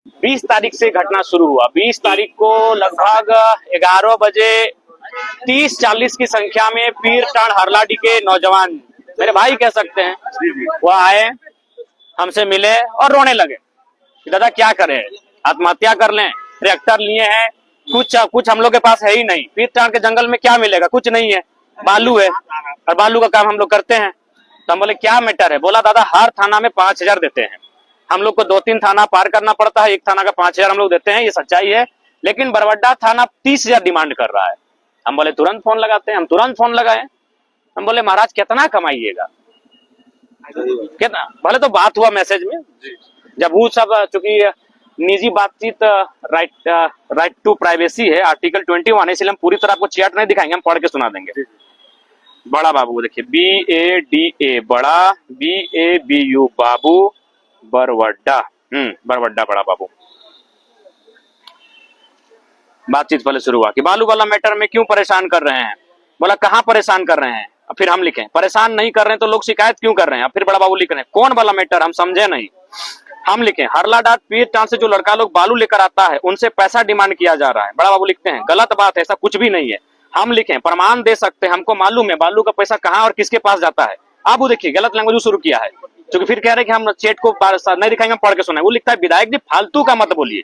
20 तारीख से घटना शुरू हुआ। 20 तारीख को लगभग 11 बजे 30-40 की संख्या में पीरटांड हरलाडी के नौजवान, मेरे भाई कह सकते हैं, वो आए, हमसे मिले और रोने लगे कि दादा क्या करें, आत्महत्या कर लें, ट्रैक्टर लिए हैं, कुछ हम लोग के पास है ही नहीं, पीरटांड के जंगल में क्या मिलेगा, कुछ नहीं है, बालू है और बालू का काम हम लोग करते हैं। तो हम बोले क्या मैटर है? बोला दादा हर थाना में 5,000 देते हैं, हम लोग को 2-3 थाना पार करना पड़ता है, एक थाना का 5,000 हम लोग देते हैं, ये सच्चाई है, लेकिन बरवड्डा थाना 30,000 डिमांड कर रहा है। हम बोले तुरंत फोन लगाते हैं। हम तुरंत फोन लगाए। हम बोले महाराज कितना कमाइएगा, कितना? भले तो बात हुआ मैसेज में, जब वो सब चूंकि निजी बातचीत राइट टू प्राइवेसी है, आर्टिकल 21 है, इसलिए हम पूरी तरह आपको चैट नहीं दिखाएंगे, हम पढ़ के सुना देंगे। बड़ा बाबू देखिए, BADA बड़ा, BABU बाबू, बरवड्डा, बरवड्डा बड़ा बाबू। बातचीत पहले शुरू हुआ कि बालू वाला मैटर में क्यों परेशान कर रहे हैं। बोला कहाँ परेशान कर रहे हैं? अब फिर हम लिखे परेशान नहीं कर रहे हैं तो लोग शिकायत क्यों कर रहे हैं। अब फिर बड़ा बाबू लिख रहे हैं कौन वाला मैटर, हम समझे नहीं। हम लिखे हरलाडाट पीरटांड से जो लड़का लोग बालू लेकर आता है उनसे पैसा डिमांड किया जा रहा है। बड़ा बाबू लिखते हैं गलत बात है, ऐसा कुछ भी नहीं है। हम लिखे प्रमाण दे सकते हैं, हमको मालूम है बालू का पैसा कहाँ और किसके पास जाता है। अब वो देखिए गलत लैंग्वेज शुरू किया है, क्योंकि फिर कह रहे हैं कि हम चैट को नहीं दिखाएंगे, हम पढ़ के सुनाए। वो लिखता है विधायक जी फालतू का मत बोलिए,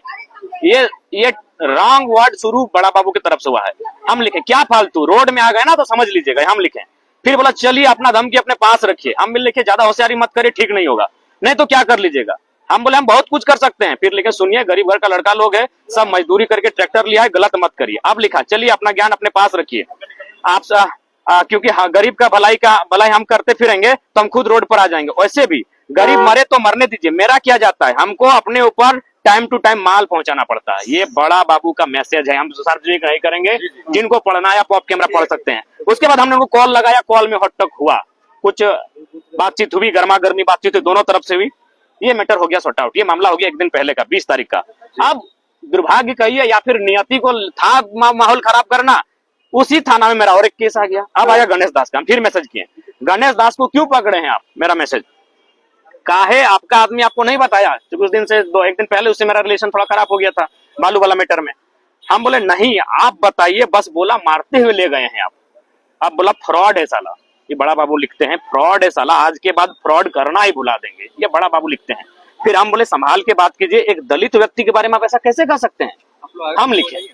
ये रॉन्ग वर्ड शुरू बड़ा बाबू की तरफ से हुआ है। हम लिखे क्या फालतू, रोड में आ गए ना तो समझ लीजिएगा। हम लिखे फिर बोला चलिए अपना धमकी अपने पास रखिए। हम भी लिखे ज्यादा होशियारी मत करिए, ठीक नहीं होगा, नहीं तो क्या कर लीजिएगा। हम बोले हम बहुत कुछ कर सकते हैं। फिर लिखे सुनिए गरीब घर का लड़का लोग है, सब मजदूरी करके ट्रैक्टर लिया है, गलत मत करिए। अब लिखा चलिए अपना ज्ञान अपने पास रखिए, आप क्योंकि गरीब का भलाई हम करते फिरेंगे तो हम खुद रोड पर आ जाएंगे। वैसे भी गरीब मरे तो मरने दीजिए, मेरा क्या जाता है, हमको अपने ऊपर टाइम टू टाइम माल पहुंचाना पड़ता है। ये बड़ा बाबू का मैसेज है, हम सार्वजनिक नहीं करेंगे, जिनको पढ़ना है पॉप कैमरा पढ़ सकते हैं। उसके बाद हमने उनको कॉल लगाया, कॉल में हॉट टॉक हुआ, कुछ बातचीत हुई, गर्मा गर्मी बातचीत हुई, दोनों तरफ से हुई। ये मैटर हो गया सॉर्ट आउट। ये मामला हो गया एक दिन पहले का, 20 तारीख का। अब दुर्भाग्य कहिए या फिर नियति को था माहौल खराब करना, उसी थाना में मेरा और एक केस आ गया। अब आया गणेश दास का, हम फिर मैसेज किए गणेश दास को क्यों पकड़े हैं आप, मेरा मैसेज काहे आपका आदमी आपको नहीं बताया, क्योंकि उस दिन से एक दिन पहले उससे मेरा रिलेशन थोड़ा खराब हो गया था बालू वाला मैटर में। हम बोले नहीं आप बताइए, बस बोला मारते हुए ले गए हैं आप। अब बोला फ्रॉड है साला। ये बड़ा बाबू लिखते हैं फ्रॉड है साला, आज के बाद फ्रॉड करना ही भुला देंगे, ये बड़ा बाबू लिखते हैं। फिर हम बोले संभाल के बात कीजिए, एक दलित व्यक्ति के बारे में आप ऐसा कैसे कह सकते हैं। हम लिखे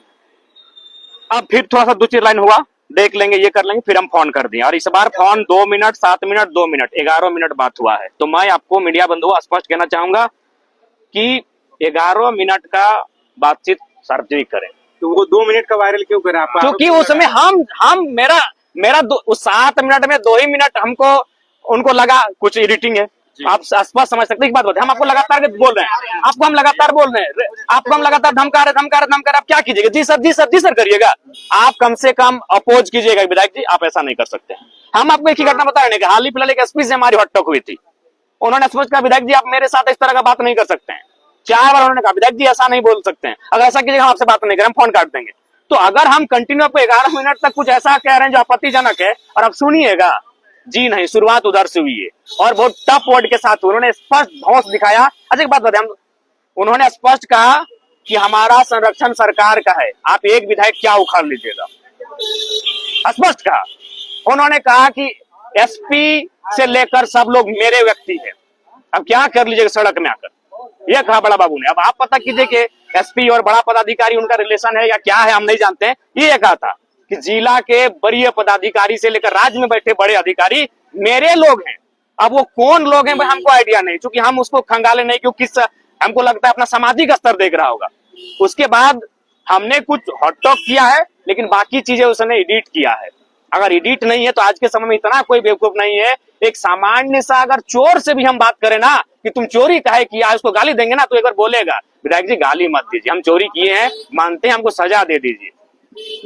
अब फिर थोड़ा सा 2-4 लाइन हुआ, देख लेंगे ये कर लेंगे, फिर हम फोन कर दिए। और इस बार phone 2 minute 7 minute 2 minute 11 minute बात हुआ है। तो मैं आपको मीडिया बंधुओं स्पष्ट कहना चाहूंगा कि 11 मिनट का बातचीत सार्वजनिक करें। तो वो 2 मिनट का वायरल क्यों करें आप? क्योंकि उस समय हम मेरा 7 मिनट में 2 ही मिनट हमको उनको लगा कुछ एडिटिंग है। आप स्पष्ट समझ सकते हैं। एक बात बताइए, हम आपको लगातार बोल रहे हैं, आपको हम लगातार बोल रहे हैं, आपको हम लगातार धमका रहे, आप क्या कीजिएगा? जी सर करिएगा। आप कम से कम अपोज कीजिएगा विधायक जी, आप ऐसा नहीं कर सकते। हम आपको एक ही घटना बता रहे हैं कि हाल ही फिलहाल एक एसपी से हमारी हटटक हुई थी। उन्होंने स्पष्ट कहा विधायक जी आप मेरे साथ इस तरह का बात नहीं कर सकते हैं। 4 बार उन्होंने कहा विधायक जी ऐसा नहीं बोल सकते हैं, अगर ऐसा कीजिएगा हम आपसे बात नहीं करें, हम फोन काट देंगे। तो अगर हम कंटिन्यू आपको 11 मिनट तक कुछ ऐसा कह रहे हैं जो आपत्तिजनक है और आप सुनिएगा, जी नहीं, शुरुआत उधर से हुई है और बहुत टफ वर्ड के साथ उन्होंने स्पष्ट धौंस दिखाया। अच्छा एक बात बताएं, उन्होंने स्पष्ट कहा कि हमारा संरक्षण सरकार का है, आप एक विधायक क्या उखाड़ लीजिएगा, स्पष्ट कहा। उन्होंने कहा कि एसपी से लेकर सब लोग मेरे व्यक्ति है, अब क्या कर लीजिएगा सड़क में आकर, यह कहा बड़ा बाबू ने। अब आप पता कीजिए कि एसपी और बड़ा पदाधिकारी उनका रिलेशन है या क्या है, हम नहीं जानते हैं। ये कहा था कि जिला के वरीय पदाधिकारी से लेकर राज्य में बैठे बड़े अधिकारी मेरे लोग हैं। अब वो कौन लोग हैं हमको आइडिया नहीं, क्योंकि हम उसको खंगाले नहीं, क्योंकि हमको लगता है अपना सामाजिक स्तर देख रहा होगा। उसके बाद हमने कुछ हॉट टॉक किया है, लेकिन बाकी चीजें उसने एडिट किया है। अगर एडिट नहीं है तो आज के समय में इतना कोई बेवकूफ नहीं है। एक सामान्य सा अगर चोर से भी हम बात करें ना कि तुम चोरी काहे किया, उसको गाली देंगे ना तो एक बार बोलेगा विधायक जी गाली मत दीजिए, हम चोरी किए हैं, मानते हैं, हमको सजा दे दीजिए।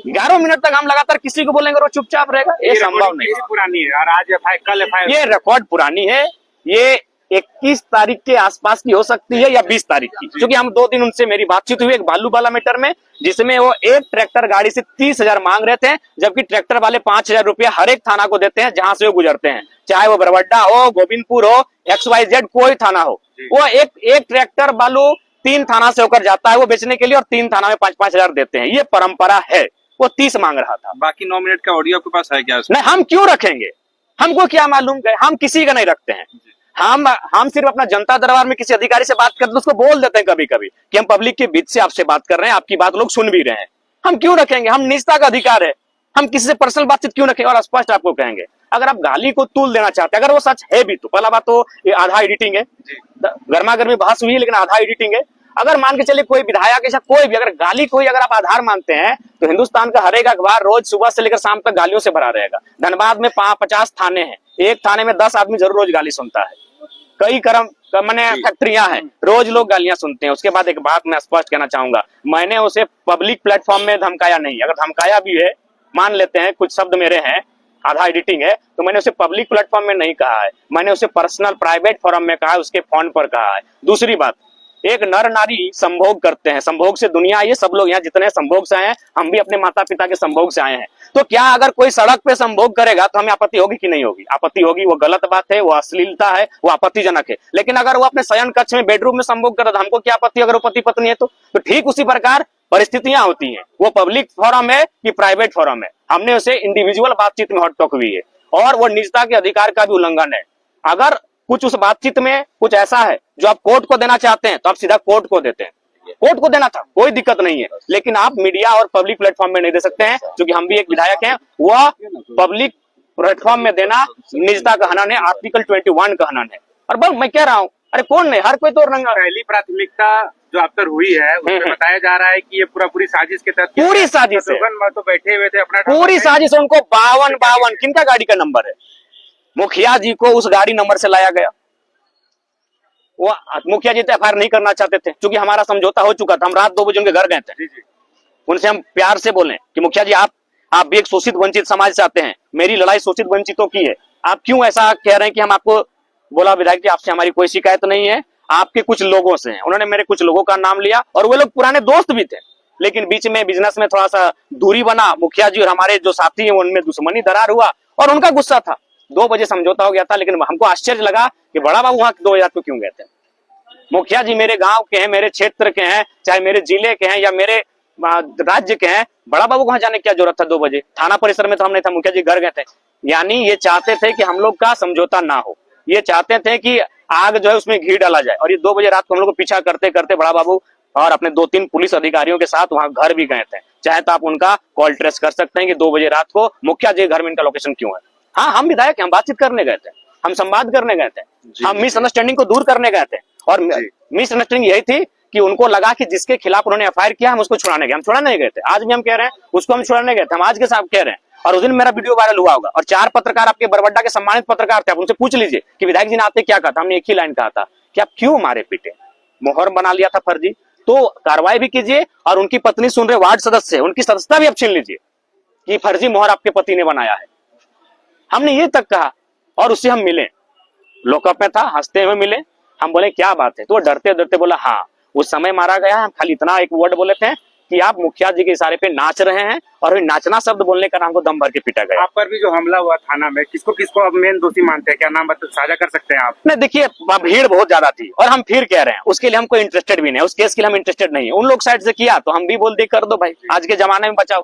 11 मिनट तक हम लगातार किसी को बोलेंगे वो चुपचाप रहेगा, ये संभव नहीं। पुरानी है और आज कल ये रिकॉर्ड पुरानी है, ये 21 तारीख के आसपास की हो सकती है या 20 तारीख की, क्योंकि हम 2 दिन उनसे मेरी बातचीत हुई एक बालू वाला मैटर में, जिसमें वो एक ट्रैक्टर गाड़ी से 30,000 मांग रहे थे, जबकि ट्रैक्टर वाले 5,000 रुपया हर एक थाना को देते हैं जहां से वो गुजरते हैं, चाहे वो बरवड्डा हो, गोविंदपुर हो, XYZ कोई थाना हो। वो एक ट्रैक्टर बालू 3 थाना से होकर जाता है वो बेचने के लिए, और 3 थाना में 5-5 हजार देते हैं, ये परंपरा है। वो 30 मांग रहा था। बाकी 9 मिनट का ऑडियो आपके पास है क्या उसमें? नहीं, हम क्यों रखेंगे, हमको क्या मालूम है, हम किसी का नहीं रखते हैं। हम सिर्फ अपना जनता दरबार में किसी अधिकारी से बात करते तो उसको बोल देते हैं कभी कभी कि हम पब्लिक के बीच से आपसे बात कर रहे हैं, आपकी बात लोग सुन भी रहे हैं। हम क्यों रखेंगे, हम निजता का अधिकार है, हम किसी से पर्सनल बातचीत क्यों रखेंगे। और स्पष्ट आपको कहेंगे, अगर आप गाली को तूल देना चाहते हैं, अगर वो सच है भी, तो पहला बात तो ये आधा एडिटिंग है, गर्मा गर्मी बहस हुई है लेकिन आधा एडिटिंग है। अगर मान के चलिए कोई विधायक ऐसा कोई भी अगर गाली कोई अगर आप आधार मानते हैं, तो हिंदुस्तान का हर एक अखबार रोज सुबह से लेकर शाम तक गालियों से भरा रहेगा। धनबाद में 50 थाने हैं, एक थाने में 10 आदमी जरूर रोज गाली सुनता है, कई मैंने फैक्ट्रियां हैं, रोज लोग गालियां सुनते हैं। उसके बाद एक बात मैं स्पष्ट कहना चाहूंगा, मैंने उसे पब्लिक प्लेटफॉर्म में धमकाया नहीं। अगर धमकाया भी है, मान लेते हैं कुछ शब्द मेरे हैं, आधा एडिटिंग है, तो मैंने उसे पब्लिक प्लेटफॉर्म में नहीं कहा है, मैंने उसे पर्सनल प्राइवेट फोरम में कहा है, उसके फोन पर कहा है। दूसरी बात, एक नर नारी संभोग करते हैं, संभोग से दुनिया, ये सब लोग यहाँ जितने संभोग से आए हैं, हम भी अपने माता पिता के संभोग से आए हैं। तो क्या अगर कोई सड़क पे संभोग करेगा तो हमें आपत्ति होगी कि नहीं होगी? आपत्ति होगी, वो गलत बात है, वो अश्लीलता है, वो आपत्तिजनक है। लेकिन अगर वो अपने शयन कक्ष में बेडरूम में संभोग करे तो हमको क्या आपत्ति, अगर वो पति पत्नी है तो ठीक उसी प्रकार परिस्थितियां होती हैं। वो पब्लिक फोरम है कि प्राइवेट फोरम है, हमने उसे इंडिविजुअल बातचीत में हॉट टॉक हुई है, और वो निजता के अधिकार का भी उल्लंघन है। अगर कुछ उस बातचीत में कुछ ऐसा है जो आप कोर्ट को देना चाहते हैं, तो आप सीधा कोर्ट को देते हैं, कोर्ट को देना था, कोई दिक्कत नहीं है। लेकिन आप मीडिया और पब्लिक प्लेटफॉर्म में नहीं दे सकते हैं, क्योंकि हम भी एक विधायक हैं। वह पब्लिक प्लेटफॉर्म में देना निजता का हनन है, आर्टिकल 21 का हनन है। और बस मैं कह रहा हूँ, अरे कौन नहीं, हर कोई तो रंगा। पहली प्राथमिकता जो आप पर हुई है उसमें बताया जा रहा है कि ये पूरी साजिश के तहत, पूरी साजिश है, तो बैठे हुए थे अपना, पूरी साजिश। उनको 52 किनका गाड़ी का नंबर है? मुखिया जी को उस गाड़ी नंबर से लाया गया। वो मुखिया जी तो एफआईआर नहीं करना चाहते थे, क्योंकि हमारा समझौता हो चुका था। हम रात 2 बजे उनके घर गए थे, उनसे हम प्यार से बोले कि मुखिया जी आप भी एक शोषित वंचित समाज से आते हैं, मेरी लड़ाई शोषित वंचितों की है, आप क्यों ऐसा कह रहे हैं कि हम आपको। बोला विधायक जी आपसे हमारी कोई शिकायत नहीं है, आपके कुछ लोगों से है। उन्होंने मेरे कुछ लोगों का नाम लिया, और वे लोग पुराने दोस्त भी थे, लेकिन बीच में बिजनेस में थोड़ा सा दूरी बना, मुखिया जी और हमारे जो साथी हैं उनमें दुश्मनी दरार हुआ, और उनका गुस्सा था। 2 बजे समझौता हो गया था, लेकिन हमको आश्चर्य लगा कि बड़ा बाबू वहां 2 बजे को क्यों गए थे। मुखिया जी मेरे गांव के हैं, मेरे क्षेत्र के हैं, चाहे मेरे जिले के हैं या मेरे राज्य के हैं, बड़ा बाबू वहां जाने की क्या जरूरत था 2 बजे? थाना परिसर में तो हम नहीं था, मुखिया जी घर गए थे। यानी ये चाहते थे कि हम लोग का समझौता ना हो, ये चाहते थे कि आग जो है उसमें घी डाला जाए। और ये 2 बजे रात को हम लोग को पीछा करते करते बड़ा बाबू और अपने 2-3 पुलिस अधिकारियों के साथ वहां घर भी गए थे। चाहे तो आप उनका कॉल ट्रेस कर सकते हैं कि 2 बजे रात को मुखिया जी घर में इनका लोकेशन क्यों है। हाँ, हम विधायक, हम बातचीत करने गए थे, हम संवाद करने गए थे, हम मिसअंडरस्टैंडिंग को दूर करने गए थे। और मिसअंडरस्टैंडिंग यही थी कि उनको लगा कि जिसके खिलाफ उन्होंने एफआईआर किया हम उसको छुड़ाने गए। हम छुड़ाने नहीं गए थे, आज भी हम कह रहे हैं उसको हम छुड़ाने गए थे, हम आज के साथ कह रहे हैं। और उस दिन मेरा वीडियो वायरल हुआ होगा, और 4 पत्रकार आपके बरबड्डा के सम्मानित पत्रकार थे, आप उनसे पूछ लीजिए कि विधायक जी ने आपसे क्या कहा था। हमने एक ही लाइन कहा था कि आप क्यों मारे पीटे, मोहर बना लिया था फर्जी, तो कार्रवाई भी कीजिए। और उनकी पत्नी सुन रहे वार्ड सदस्य, उनकी सदस्यता भी आप छीन लीजिए कि फर्जी मोहर आपके पति ने बनाया है। हमने ये तक कहा, और उससे हम मिले, लॉकअप में था, हंसते हुए मिले। हम बोले क्या बात है, तो वो डरते डरते बोला हाँ उस समय मारा गया। हम खाली इतना एक वर्ड बोले थे कि आप मुखिया जी के इशारे पे नाच रहे हैं, और नाचना शब्द बोलने का हमको दम भर के पीटा गया। आप पर भी जो हमला हुआ थाना में, किसको किसको अब मेन दोषी मानते हैं, क्या नाम साझा कर सकते हैं आप? नहीं, देखिए भीड़ बहुत ज्यादा थी, और हम फिर कह रहे हैं उसके लिए हमको इंटरेस्टेड भी नहीं, उस केस के लिए हम इंटरेस्टेड नहीं है। उन लोग साइड से किया तो हम भी बोल दे कर दो भाई, आज के जमाने में बचाओ।